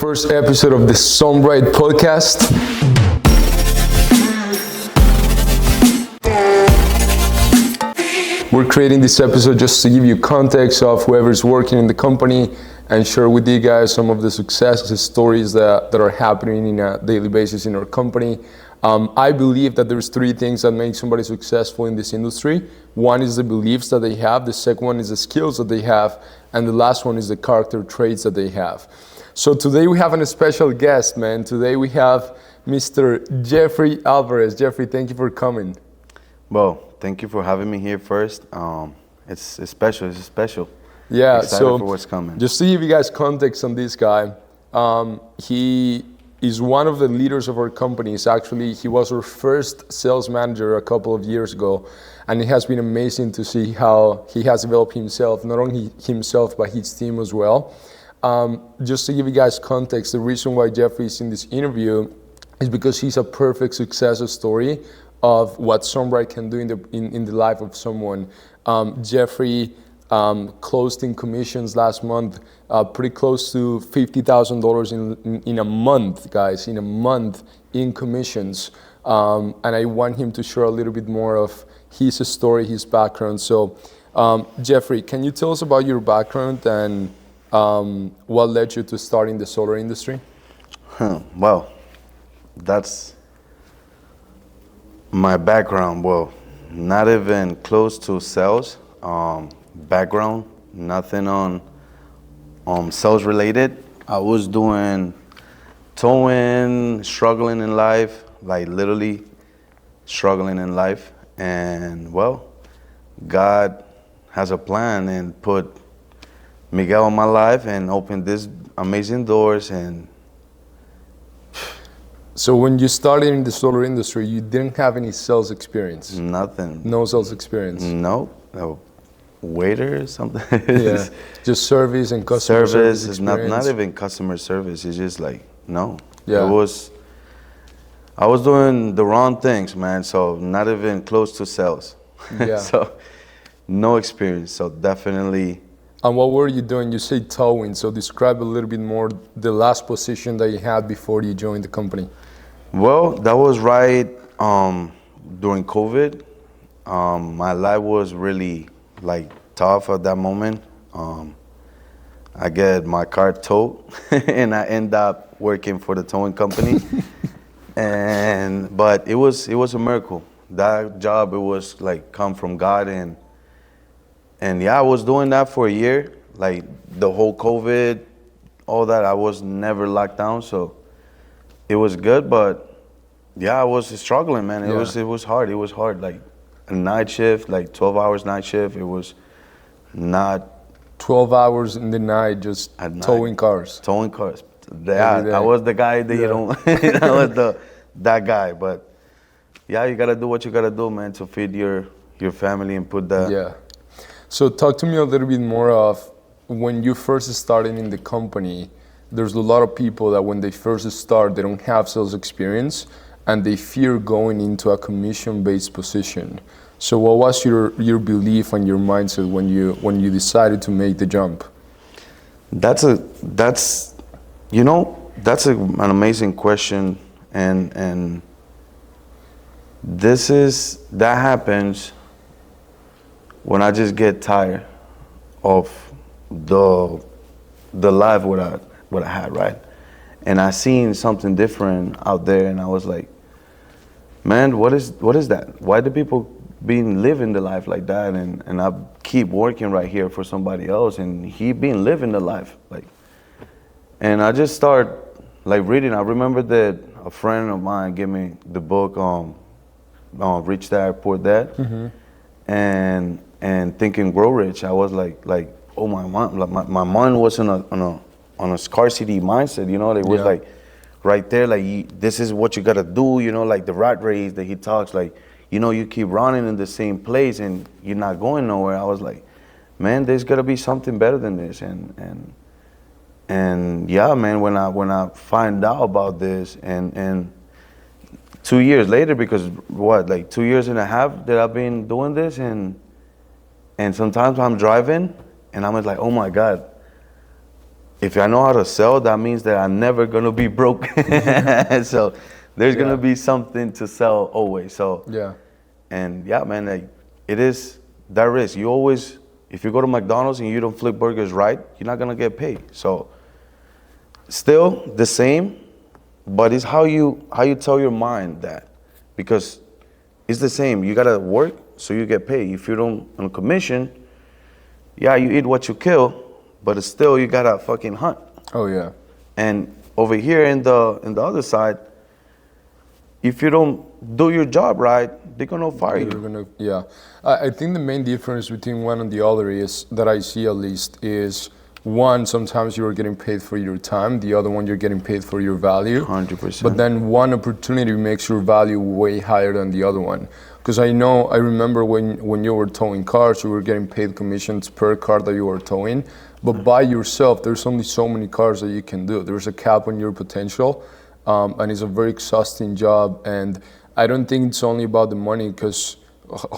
First episode of the Sunbright podcast. We're creating this episode just to give you context of whoever's working in the company and share with you guys some of the success stories that are happening on a daily basis in our company. I believe that there's three things that make somebody successful in this industry. One is the beliefs that they have, the second one is the skills that they have, and the last one is the character traits that they have. So today we have a special guest, man. Today we have Mr. Jeffrey Alvarez. Jeffrey, thank you for coming. Well, thank you for having me here first. It's special. It's special. Yeah, excited so for what's coming. Just to give you guys context on this guy, he is one of the leaders of our companies. Actually, he was our first sales manager a couple of years ago, and it has been amazing to see how he has developed himself, not only himself, but his team as well. Just to give you guys context, the reason why Jeffrey is in this interview is because he's a perfect success story of what Sunbright can do in the life of someone. Jeffrey closed in commissions last month, pretty close to $50,000 in a month, guys, in a month in commissions. And I want him to share a little bit more of his story, his background. So, Jeffrey, can you tell us about your background and what led you to start in the solar industry? Well, that's my background. Well, not even close to sales background, nothing on sales related. I was doing towing, struggling in life, like literally struggling in life. And well, God has a plan and put Miguel in my life and opened these amazing doors. And so when you started in the solar industry, you didn't have any sales experience? nothing. No sales experience? No waiter or something. Yeah, just service and customer service Is not experience. even customer service. It's just like, no. Yeah. I was doing the wrong things, man. So not even close to sales. Yeah. So no experience. So definitely. And what were you doing? You say towing, so describe a little bit more the last position that you had before you joined the company. Well, that was right during COVID. My life was really like tough at that moment. I get my car towed and I end up working for the towing company. But it was a miracle. That job, it was like come from God, and yeah, I was doing that for a year, like the whole COVID, all that. I was never locked down, so it was good. But yeah, I was struggling, man. It was hard. It was hard, like a night shift, like 12 hours night shift. It was not 12 hours in the night, just towing cars. Towing cars. I was the guy that you don't. I was that guy. But yeah, you gotta do what you gotta do, man, to feed your family and put that. Yeah. So talk to me a little bit more of when you first started in the company. There's a lot of people that when they first start, they don't have sales experience and they fear going into a commission-based position. So what was your belief and your mindset when you decided to make the jump? That's an amazing question, and that happens when I just get tired of the life what I had, right? And I seen something different out there, and I was like, man, what is that? Why do people living the life like that? And I keep working right here for somebody else, and he been living the life like. And I just start like reading. I remember that a friend of mine gave me the book Rich Dad Poor Dad, and Think and Grow Rich. I was like, oh my mind was on a scarcity mindset. You know, it was like right there, like this is what you gotta do. You know, like the rat race that he talks, like, you know, you keep running in the same place and you're not going nowhere. I was like, man, there's gotta be something better than this. And yeah, man, when I find out about this and 2 years later, because like 2 years and a half that I've been doing this, and sometimes I'm driving and I'm like, oh my God, if I know how to sell, that means that I'm never gonna be broke. So there's gonna be something to sell always. So and yeah, man, like, it is that risk. You always, if you go to McDonald's and you don't flip burgers right, you're not gonna get paid. So still the same, but it's how you tell your mind that, because it's the same. You gotta work so you get paid. If you don't on commission, yeah, you eat what you kill, but it's still you gotta fucking hunt. Oh yeah. And over here in the other side, if you don't do your job right, they're gonna fire you. I think the main difference between one and the other is, that I see at least, is one, sometimes you're getting paid for your time, the other one you're getting paid for your value. 100%. But then one opportunity makes your value way higher than the other one. Because I remember when you were towing cars, you were getting paid commissions per car that you were towing. But by yourself, there's only so many cars that you can do. There's a cap on your potential, and it's a very exhausting job. And I don't think it's only about the money, because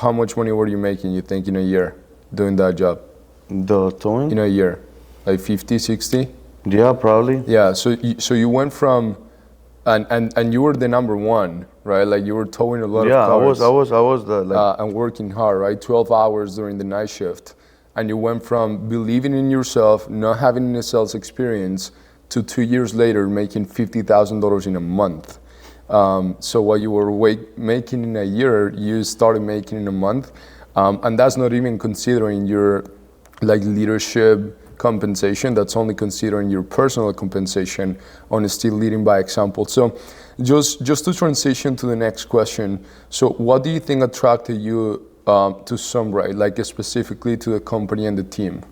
how much money were you making, you think, in a year doing that job? The towing? In a year, like 50, 60? Yeah, probably. Yeah, so you went from, and you were the number one, right? Like, you were towing a lot of cars. Yeah, I was the, like, and working hard, right? 12 hours during the night shift. And you went from believing in yourself, not having any sales experience, to 2 years later making $50,000 in a month. So what you were making in a year, you started making in a month. And that's not even considering your like leadership compensation. That's only considering your personal compensation on still leading by example. So just to transition to the next question. So what do you think attracted you to Sunbright, like specifically to the company and the team?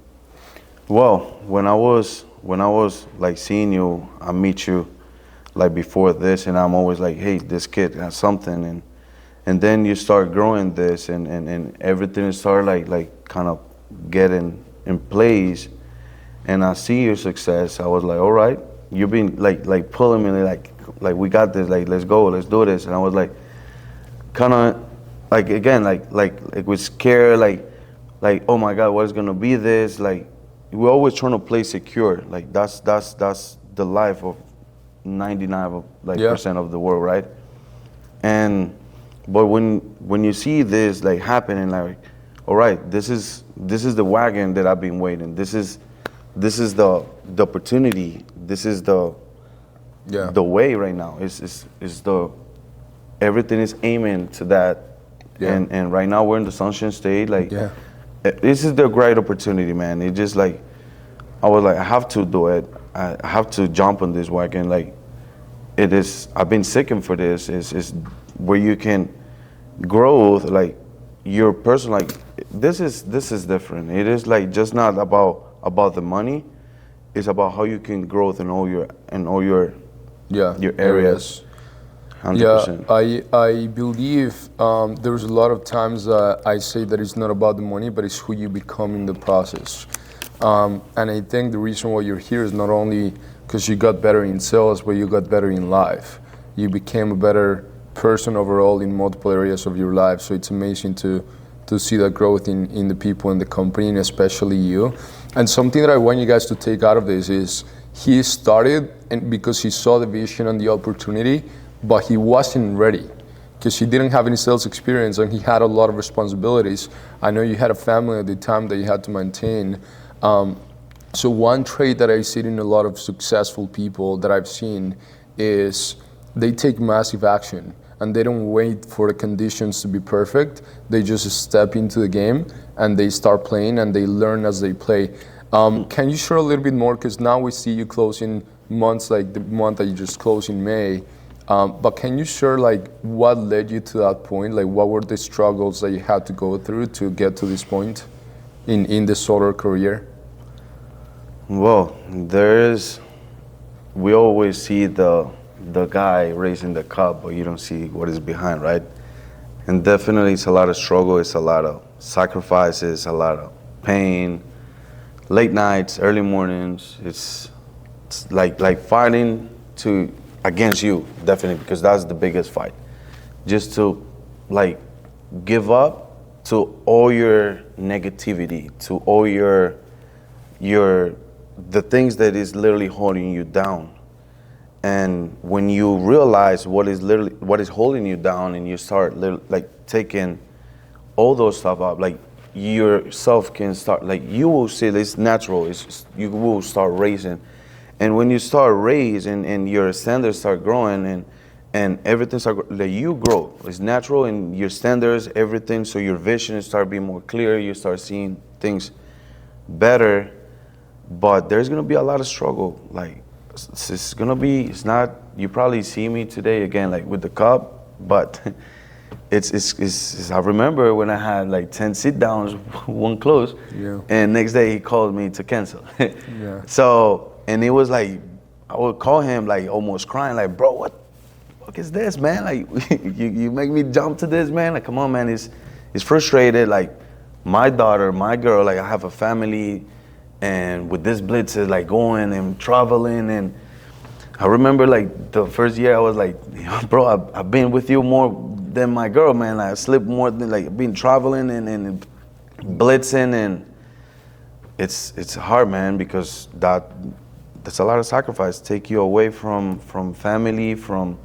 Well, when I was like seeing you, I meet you like before this, and I'm always like, hey, this kid has something, and then you start growing this, and everything started like kind of getting in place, and I see your success. I was like, all right, you've been like pulling me like we got this, like let's go, let's do this, and I was like kind of like again like was scared, like oh my God, what is gonna be this? Like we're always trying to play secure. Like that's the life of 99% of the world, right? And but when you see this like happening, like all right, this is the wagon that I've been waiting. This is the opportunity. This is the way right now. Is the everything is aiming to that. And right now we're in the Sunshine State. Like this is the great opportunity, man. It just like I was like, I have to do it. I have to jump on this wagon. Like it is. I've been seeking for this. Is where you can grow like your person. Like this is different. It is like just not about the money. It's about how you can grow in all your areas. 100%. Yeah, I believe there's a lot of times I say that it's not about the money, but it's who you become in the process. And I think the reason why you're here is not only because you got better in sales, but you got better in life. You became a better person overall in multiple areas of your life. So it's amazing to see that growth in the people in the company, and especially you. And something that I want you guys to take out of this is he started and because he saw the vision and the opportunity, but he wasn't ready because he didn't have any sales experience and he had a lot of responsibilities. I know you had a family at the time that you had to maintain. So one trait that I see in a lot of successful people that I've seen is they take massive action and they don't wait for the conditions to be perfect. They just step into the game and they start playing and they learn as they play. Can you share a little bit more? Because now we see you closing months like the month that you just closed in May. But can you share like what led you to that point? Like what were the struggles that you had to go through to get to this point in the solar career? Well, we always see the guy raising the cup, but you don't see what is behind, right? And definitely it's a lot of struggle, it's a lot of sacrifices, a lot of pain, late nights, early mornings. It's like fighting against you, definitely, because that's the biggest fight. Just to like give up to all your negativity, to all your the things that is literally holding you down. And when you realize what is holding you down, and you start like taking all those stuff up, like yourself can start, like you will see it's natural. You will start raising, and when you start raising and your standards start growing and everything start, like you grow. It's natural, and your standards, everything. So your vision start being more clear. You start seeing things better, but there's gonna be a lot of struggle. Like it's gonna be. It's not. You probably see me today again, like with the cup, but it's. I remember when I had like 10 sit downs, one close, and next day he called me to cancel. Yeah. So, and it was like I would call him like almost crying, like, bro, what the fuck is this, man? Like you make me jump to this, man. Like, come on, man. It's frustrated. Like my daughter, my girl, like I have a family. And with this blitz is like going and traveling, and I remember like the first year I was like, bro, I've been with you more than my girl, man. I slept more than like been traveling and blitzing, and it's hard, man, because that's a lot of sacrifice. Take you away from family, from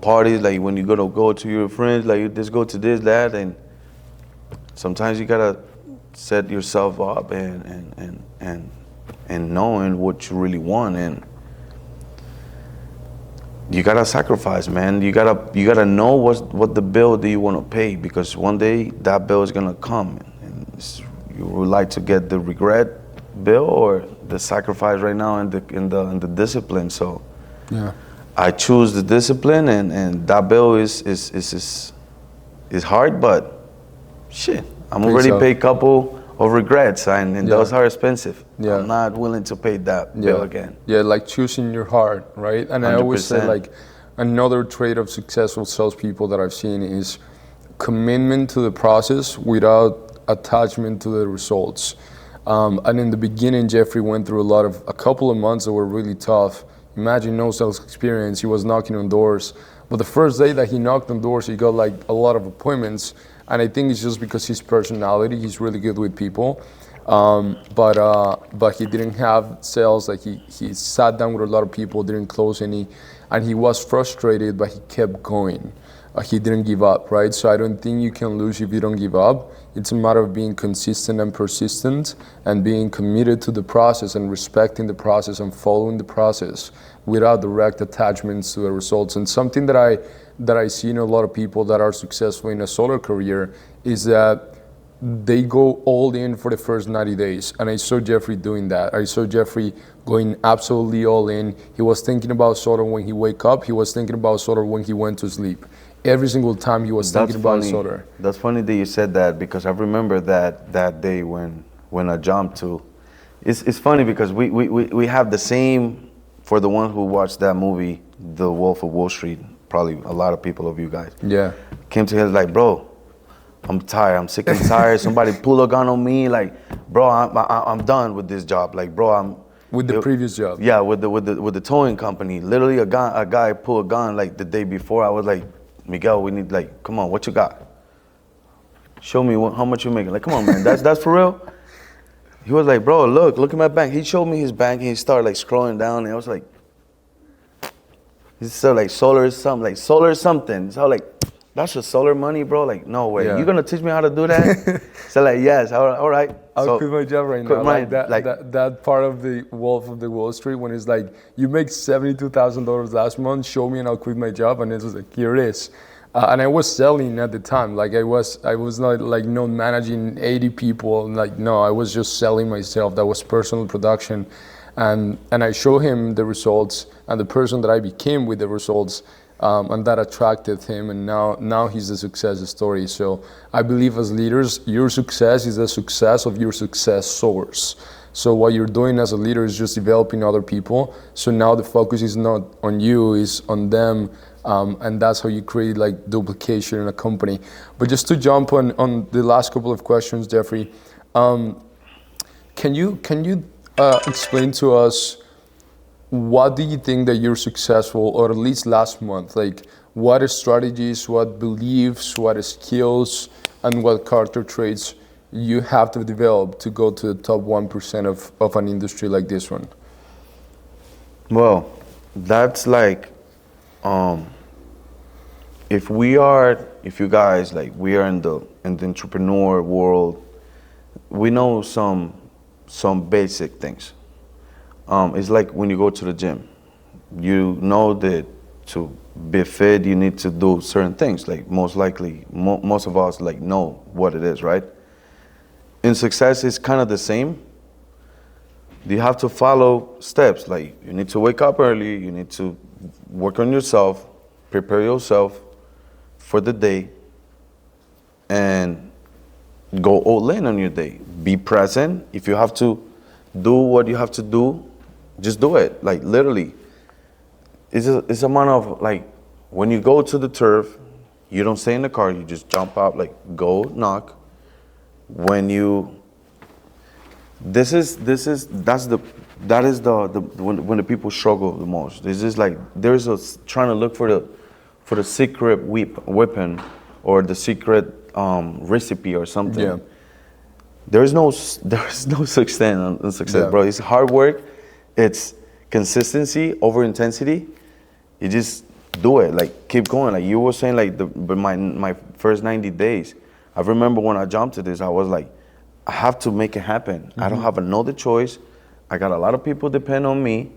parties. Like when you go to your friends, like you just go to this, that, and sometimes you gotta set yourself up and knowing what you really want, and you gotta sacrifice, man. You gotta know what the bill that you want to pay, because one day that bill is gonna come, and you would like to get the regret bill or the sacrifice right now in the discipline. So yeah, I choose the discipline, and that bill is hard, but shit. I'm already paid a couple of regrets, and those are expensive. Yeah. I'm not willing to pay that bill again. Yeah, like choosing your heart, right? And 100%. I always say, like, another trait of successful salespeople that I've seen is commitment to the process without attachment to the results. And in the beginning, Jeffrey went through a couple of months that were really tough. Imagine no sales experience. He was knocking on doors. But the first day that he knocked on doors, he got like a lot of appointments. And I think it's just because his personality, he's really good with people. But he didn't have sales. Like he sat down with a lot of people, didn't close any, and he was frustrated, but he kept going. He didn't give up, right? So I don't think you can lose if you don't give up. It's a matter of being consistent and persistent and being committed to the process and respecting the process and following the process without direct attachments to the results. And something that I see in a lot of people that are successful in a solar career is that they go all in for the first 90 days. And I saw Jeffrey doing that. I saw Jeffrey going absolutely all in. He was thinking about solar when he wake up. He was thinking about solar when he went to sleep. Every single time he was thinking about solar. That's funny that you said that, because I remember that day when I jumped to. It's funny because we have the same, for the one who watched that movie, The Wolf of Wall Street, probably a lot of people of you guys. Yeah. Came to him like, bro, I'm tired. I'm sick and tired. Somebody pull a gun on me. Like, bro, I'm done with this job. Like, bro, I'm with the previous job. Yeah, with the towing company. Literally, a guy pulled a gun like the day before. I was like, Miguel, we need, like, come on, what you got? Show me how much you making. Like, come on, man, that's for real. He was like, bro, look at my bank. He showed me his bank, and he started like scrolling down, and I was like, he said like solar something. So like, that's just solar money, bro. Like, no way. Yeah. You gonna teach me how to do that? So like, yes, all right. I'll quit my job right now. That part of the Wolf of the Wall Street when it's like, you make $72,000 last month, show me and I'll quit my job. And it was like, here it is. And I was selling at the time. Like I was not like not managing 80 people. Like, no, I was just selling myself. That was personal production. And I showed him the results and the person that I became with the results. And that attracted him, and now he's the success story. So I believe as leaders, your success is the success of your success source. So what you're doing as a leader is just developing other people. So now the focus is not on you, is on them, and that's how you create like duplication in a company. But just to jump on the last couple of questions, Jeffrey, can you explain to us, what do you think that you're successful, or at least last month? Like, what strategies, what beliefs, what skills, and what character traits you have to develop to go to the top 1% of an industry like this one? Well, that's like, if you guys, like, we are in the entrepreneur world, we know some basic things. It's like when you go to the gym, you know that to be fit, you need to do certain things. Like most likely, most of us like know what it is, right? In success, it's kind of the same. You have to follow steps. Like you need to wake up early, you need to work on yourself, prepare yourself for the day, and go all in on your day. Be present. If you have to do what you have to do, just do it. Like literally, it's a matter of like when you go to the turf, you don't stay in the car. You just jump out, like go knock. When you, that is the when the people struggle the most. This is like there's a trying to look for the secret weapon or the secret recipe or something. Yeah. There's no such thing in success, Yeah. bro. It's hard work. It's consistency over intensity. You just do it. Like keep going. Like you were saying, like my first 90 days. I remember when I jumped to this, I was like, I have to make it happen. Mm-hmm. I don't have another choice. I got a lot of people depend on me.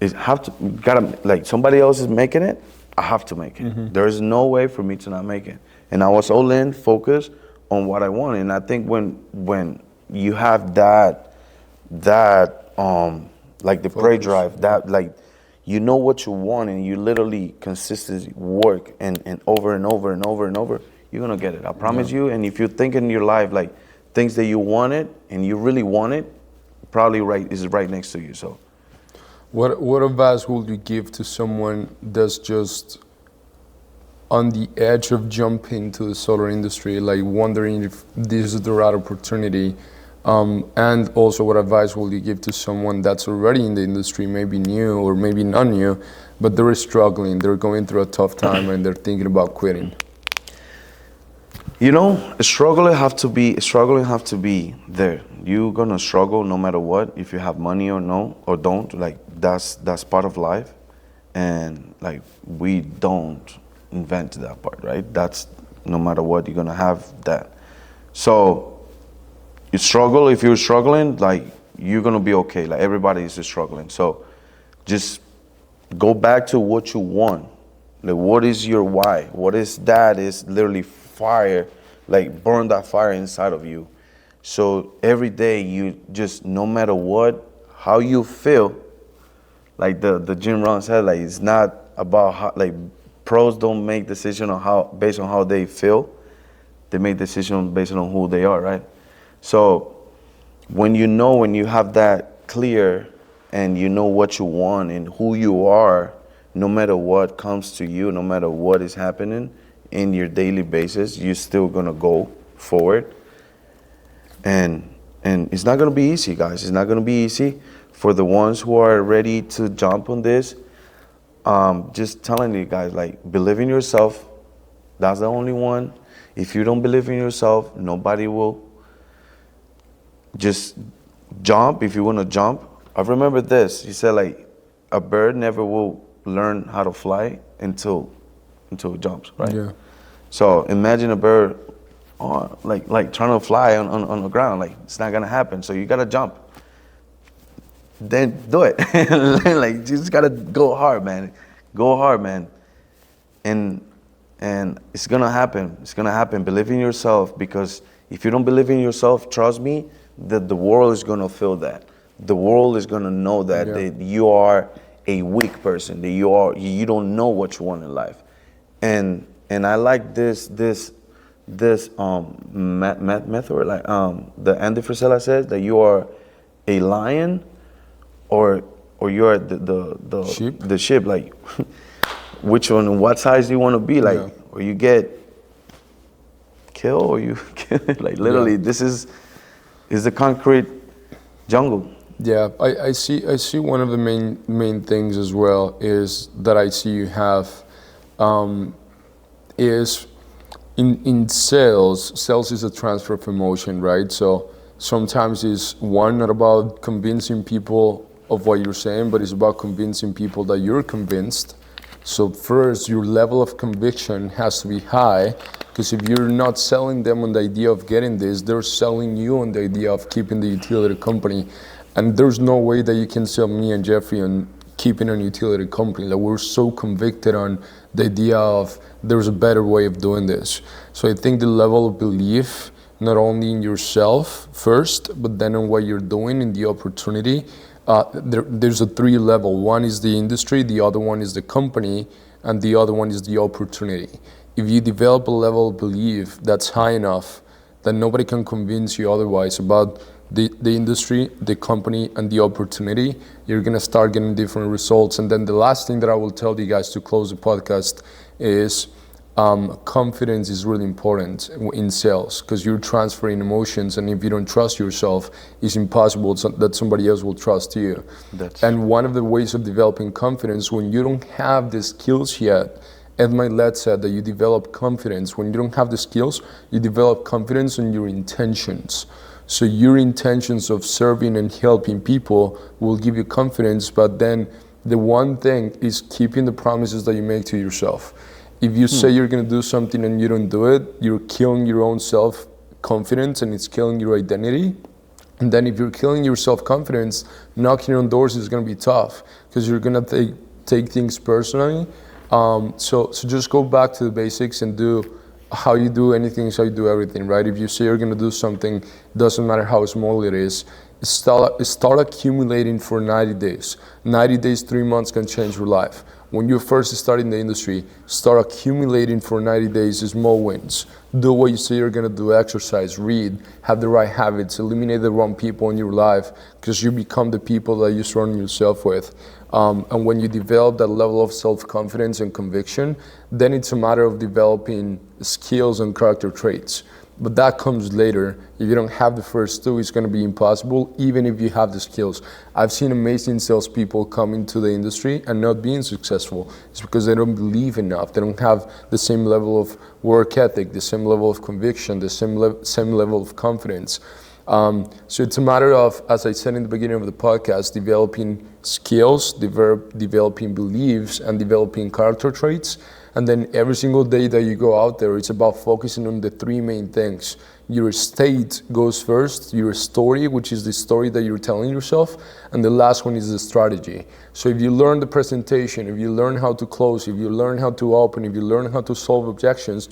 Like somebody else is making it. I have to make it. Mm-hmm. There is no way for me to not make it. And I was all in, focused on what I wanted. And I think when you have that like the prey drive, that like you know what you want and you literally consistently work and over and over and over and over, you're gonna get it. I promise you. And if you think in your life like things that you wanted and you really want it, probably is right next to you. So what advice would you give to someone that's just on the edge of jumping to the solar industry, like wondering if this is the right opportunity? And also, what advice will you give to someone that's already in the industry, maybe new or maybe not new, but they're struggling, they're going through a tough time and they're thinking about quitting? You know, struggling have to be there. You're gonna struggle no matter what, if you have money or no, or don't. Like that's part of life, and like we don't invent that part, right? That's no matter what, you're gonna have that. So you struggle. If you're struggling, like you're gonna be okay. Like everybody is just struggling. So just go back to what you want. Like what is your why? What is that? Is literally fire. Like burn that fire inside of you. So every day you just, no matter what, how you feel. Like the Jim Rohn said, like it's not about how, like pros don't make decisions based on how they feel. They make decisions based on who they are, right? So when you have that clear and you know what you want and who you are, no matter what comes to you, no matter what is happening in your daily basis, you're still gonna go forward. And it's not gonna be easy, guys. It's not gonna be easy for the ones who are ready to jump on this. Just telling you guys, like, believe in yourself. That's the only one. If you don't believe in yourself, nobody will. Just jump if you want to jump. I remember this. He said, like, a bird never will learn how to fly until it jumps, right? Yeah. So imagine a bird like trying to fly on the ground. Like, it's not gonna happen. So you gotta jump. Then do it. Like, you just gotta go hard, man. Go hard, man. And it's gonna happen. It's gonna happen. Believe in yourself, because if you don't believe in yourself, trust me, that the world is gonna feel that. The world is gonna know that, that you are a weak person, that you don't know what you want in life. And I like this method, like the Andy Frisella says, that you are a lion or you are the sheep. Like, which one? What size do you want to be? Like, or you get killed, or you like literally. This is the concrete jungle. Yeah, I see one of the main things as well is that I see you have is In sales is a transfer of emotion, right? So sometimes it's one, not about convincing people of what you're saying, but it's about convincing people that you're convinced. So first, your level of conviction has to be high, because if you're not selling them on the idea of getting this, they're selling you on the idea of keeping the utility company. And there's no way that you can sell me and Jeffrey on keeping a utility company. Like, we're so convicted on the idea of there's a better way of doing this. So I think the level of belief, not only in yourself first, but then on what you're doing, in the opportunity. There's a 3 level. One is the industry, the other one is the company, and the other one is the opportunity. If you develop a level of belief that's high enough that nobody can convince you otherwise about the industry, the company, and the opportunity, you're gonna start getting different results. And then the last thing that I will tell you guys to close the podcast is confidence is really important in sales, because you're transferring emotions, and if you don't trust yourself, it's impossible that somebody else will trust you. And one of the ways of developing confidence, when you don't have the skills yet, Ed Milet said that you develop confidence. When you don't have the skills, you develop confidence on your intentions. So your intentions of serving and helping people will give you confidence, but then the one thing is keeping the promises that you make to yourself. If you say you're gonna do something and you don't do it, you're killing your own self-confidence, and it's killing your identity. And then if you're killing your self-confidence, knocking on doors is gonna be tough, because you're gonna take things personally. So just go back to the basics and do how you do anything is how you do everything, right? If you say you're gonna do something, doesn't matter how small it is, start accumulating for 90 days. 90 days, 3 months can change your life. When you first start in the industry, start accumulating for 90 days small wins. Do what you say you're gonna do, exercise, read, have the right habits, eliminate the wrong people in your life, because you become the people that you surround yourself with. And when you develop that level of self-confidence and conviction, then it's a matter of developing skills and character traits. But that comes later. If you don't have the first 2, it's gonna be impossible, even if you have the skills. I've seen amazing salespeople come into the industry and not being successful. It's because they don't believe enough. They don't have the same level of work ethic, the same level of conviction, the same level of confidence. So it's a matter of, as I said in the beginning of the podcast, developing skills, developing beliefs, and developing character traits. And then every single day that you go out there, it's about focusing on the 3 main things. Your state goes first, your story, which is the story that you're telling yourself, and the last one is the strategy. So if you learn the presentation, if you learn how to close, if you learn how to open, if you learn how to solve objections,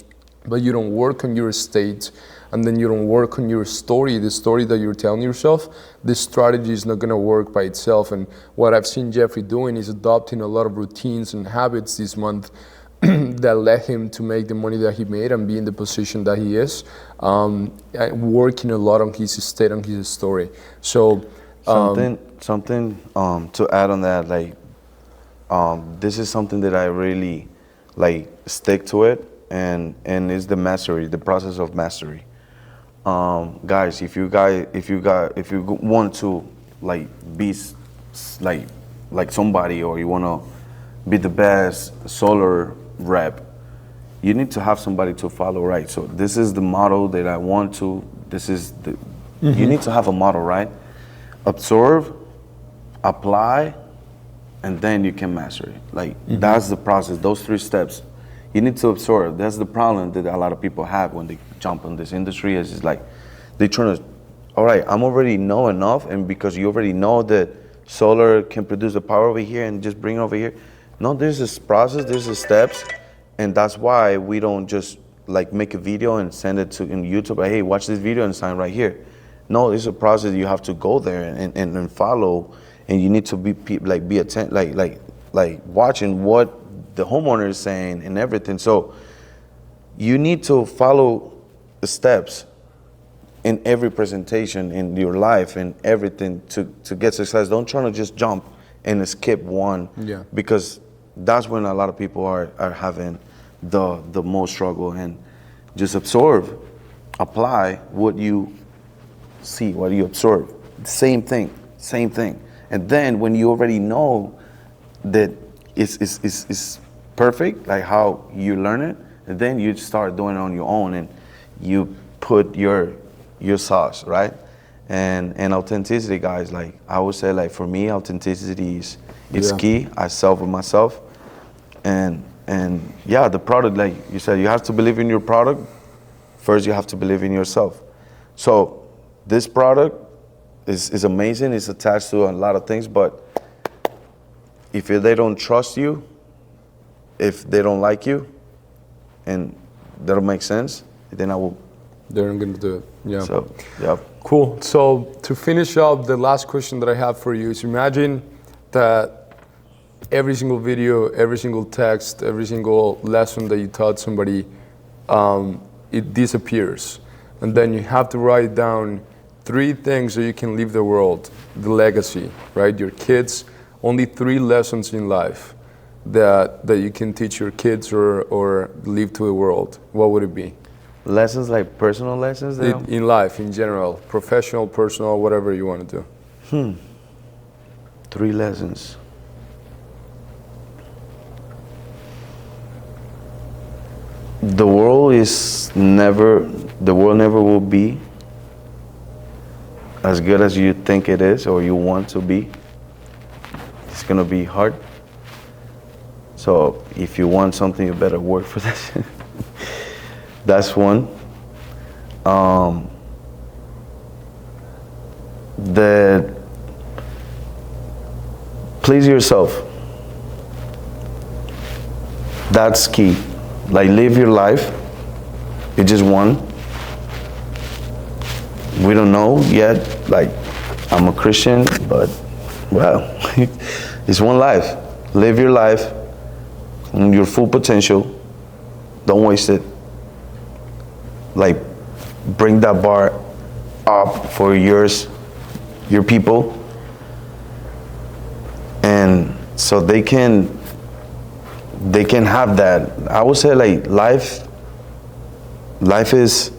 but you don't work on your state, and then you don't work on your story, the story that you're telling yourself, this strategy is not gonna work by itself. And what I've seen Jeffrey doing is adopting a lot of routines and habits this month that led him to make the money that he made and be in the position that he is, working a lot on his state and his story. So something to add on that, like this is something that I really like stick to it, and it's the mastery, the process of mastery. Guys, if you want to like be like somebody, or you want to be the best solar rep, you need to have somebody to follow, right? So this is the model that I want to, you need to have a model, right? Absorb, apply, and then you can master it. Like that's the process, those 3 steps. You need to absorb. That's the problem that a lot of people have when they jump in this industry, is just like, they try to, all right, I'm already know enough, and because you already know that solar can produce the power over here and just bring it over here. No, there's this process, there's the steps, and that's why we don't just like make a video and send it to in YouTube, like, hey, watch this video and sign right here. No, it's a process. You have to go there and follow, and you need to be watching what the homeowner is saying and everything. So you need to follow the steps in every presentation in your life and everything to get success. Don't try to just jump and skip one, because that's when a lot of people are having the most struggle. And just absorb, apply what you see, what you absorb. Same thing. And then when you already know that it's perfect, like how you learn it, And then you start doing it on your own, and you put your sauce, right? And authenticity, guys, like I would say, like for me, authenticity is key. I sell for myself, and yeah, the product, like you said, you have to believe in your product. First, you have to believe in yourself. So this product is amazing. It's attached to a lot of things, but if they don't trust you, if they don't like you, and that don't make sense, then they're not going to do it. Yeah. So, yeah. Cool. So to finish up, the last question that I have for you is, imagine that every single video, every single text, every single lesson that you taught somebody, it disappears. And then you have to write down 3 things that you can leave the world, the legacy, right? Your kids, only 3 lessons in life that you can teach your kids or leave to the world. What would it be? Lessons, like personal lessons? In life, in general, professional, personal, whatever you want to do. 3 lessons. The world never will be as good as you think it is or you want to be. It's gonna be hard. So if you want something, you better work for that. That's one. Please yourself. That's key. Like, live your life. It's just one. We don't know yet. Like, I'm a Christian, but well, it's one life. Live your life in your full potential. Don't waste it. Like, bring that bar up for your people, and so they can have that. I would say, like, life is,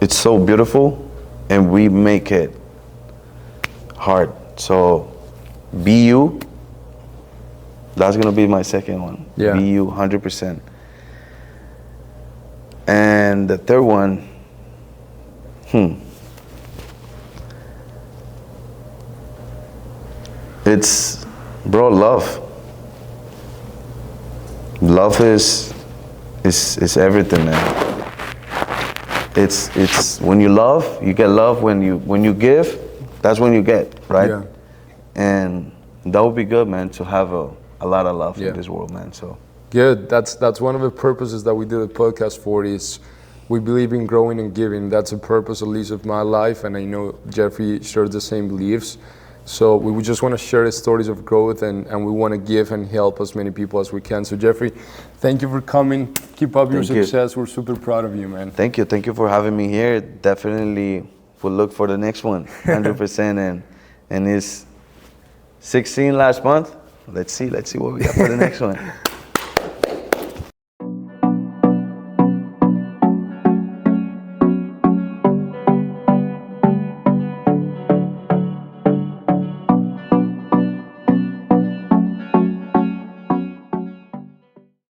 it's so beautiful, and we make it hard. So be you. That's gonna be my second one. Yeah. Be you 100%. And the third one, it's, bro, love. Love is everything, man. It's when you love, you get love. When you give, that's when you get, right? Yeah. And that would be good, man, to have a lot of love in this world, man. So good. That's one of the purposes that we did the podcast for, is we believe in growing and giving. That's a purpose, at least, of my life, and I know Jeffrey shares the same beliefs. So we would just want to share the stories of growth, and we want to give and help as many people as we can. So Jeffrey, thank you for coming. Keep up your success. We're super proud of you, man. Thank you. Thank you for having me here. Definitely will look for the next one, 100%. And it's 16 last month. Let's see what we got for the next one.